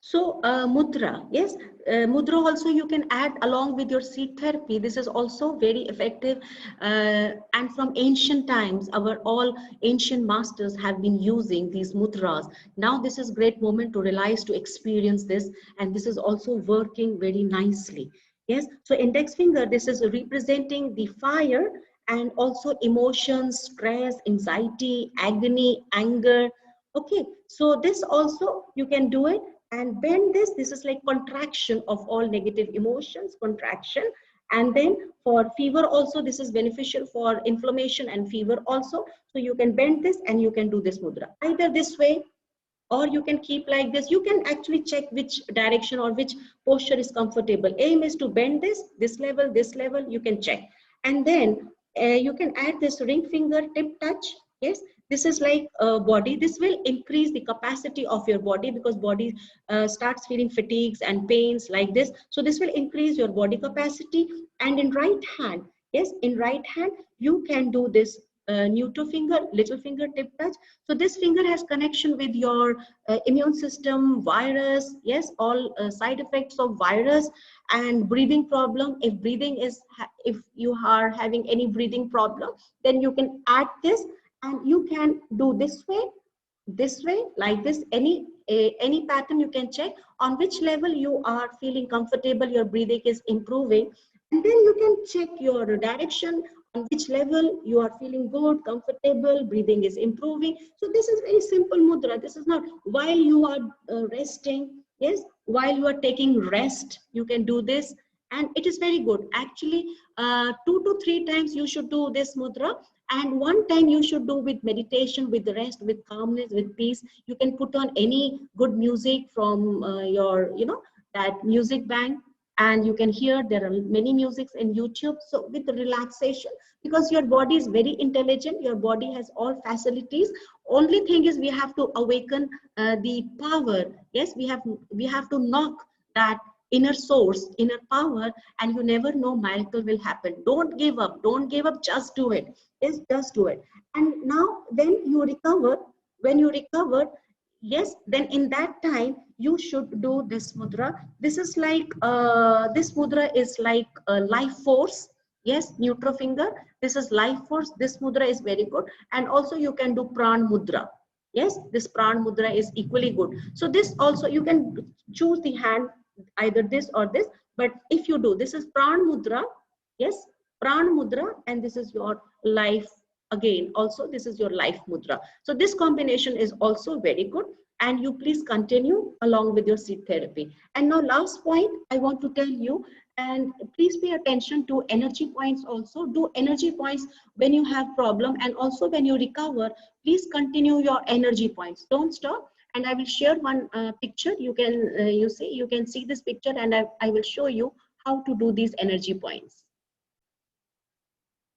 So mudra, yes, mudra also you can add along with your seed therapy. This is also very effective, and from ancient times, our all ancient masters have been using these mudras. Now this is great moment to realize, to experience this, and this is also working very nicely. Yes, so index finger, this is representing the fire and also emotions, stress, anxiety, agony, anger. Okay, so this also you can do it and bend this is like contraction of all negative emotions, contraction. And then for fever also, this is beneficial for inflammation and fever also. So you can bend this and you can do this mudra either this way, or you can keep like this. You can actually check which direction or which posture is comfortable. Aim is to bend this level you can check. And then you can add this ring finger tip touch. Yes, this is like body. This will increase the capacity of your body, because body starts feeling fatigues and pains like this. So this will increase your body capacity. And in right hand, yes, in right hand you can do this neutral finger, little finger tip touch. So this finger has connection with your immune system, virus, yes, all side effects of virus and breathing problem. If breathing is, if you are having any breathing problem, then you can add this and you can do this way, like this, any pattern you can check on which level you are feeling comfortable, your breathing is improving. And then you can check your direction on which level you are feeling good, comfortable, breathing is improving. So this is very simple mudra. This is not while you are resting. Yes, while you are taking rest, you can do this. And it is very good. Actually, 2 to 3 times you should do this mudra. And one time you should do with meditation, with rest, with calmness, with peace. You can put on any good music from your, that music bank, and you can hear there are many musics in YouTube. So with the relaxation, because your body is very intelligent, your body has all facilities. Only thing is we have to awaken the power. Yes, we have to knock that inner source, inner power, and you never know, miracle will happen. Don't give up, don't give up, just do it. Yes, just do it. And now when you recover, when you recover, yes, then in that time you should do this mudra. This is like this mudra is like life force. Yes, neutral finger, this is life force. This mudra is very good. And also you can do pran mudra. Yes, this pran mudra is equally good. So this also you can choose the hand, either this or this. But if you do, this is pran mudra. Yes, pran mudra, and this is your life. Again, also this is your life mudra. So this combination is also very good, and you please continue along with your seed therapy. And now last point I want to tell you, and please pay attention to energy points also. Do energy points when you have problem, and also when you recover, please continue your energy points. Don't stop. And I will share one picture. You can you can see this picture, and I will show you how to do these energy points.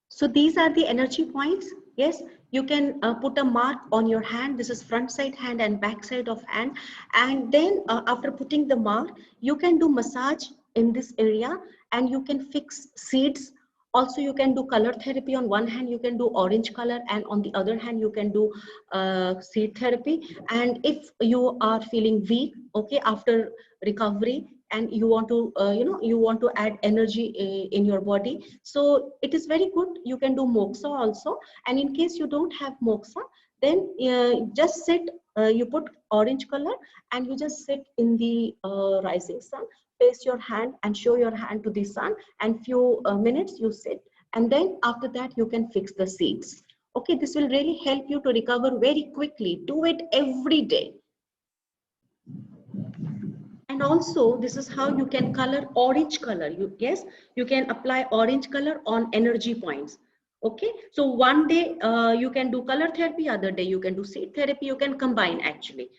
So these are the energy points. Yes, you can put a mark on your hand. This is front side hand and back side of hand. And then after putting the mark, you can do massage in this area, and you can fix seeds. Also, you can do color therapy. On one hand, you can do orange color, and on the other hand, you can do seed therapy. And if you are feeling weak, okay, after recovery, and you want to you want to add energy in your body, so it is very good. You can do moksha also. And in case you don't have moksha, then just sit, you put orange color, and you just sit in the rising sun, place your hand and show your hand to the sun, and few minutes you sit, and then after that you can fix the seeds. Okay, this will really help you to recover very quickly. Do it every day. And also this is how you can color orange color. Yes, you can apply orange color on energy points. Okay, so one day you can do color therapy, other day you can do seed therapy. You can combine actually.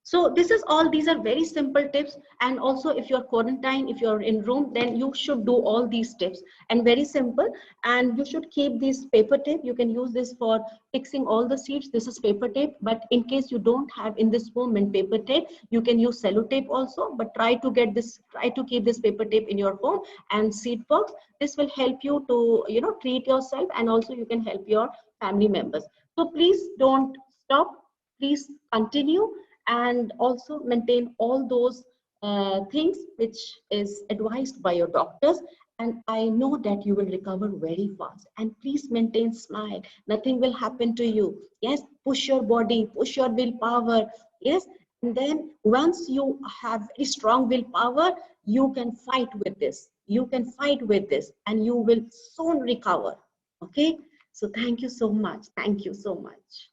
So this is all, these are very simple tips. And also if you're quarantined, if you're in room, then you should do all these tips, and very simple. And you should keep this paper tape. You can use this for fixing all the seeds. This is paper tape, but in case you don't have in this moment paper tape, you can use cello tape also. But try to get this, try to keep this paper tape in your home. And seed box, this will help you to treat yourself, and also you can help your family members. So please don't stop, please continue. and also maintain all those things which is advised by your doctors. And I know that you will recover very fast. And please maintain smile. Nothing will happen to you. Yes, push your body, push your willpower. Yes, and then once you have very strong willpower, you can fight with this. You can fight with this, and you will soon recover. Okay. So thank you so much. Thank you so much.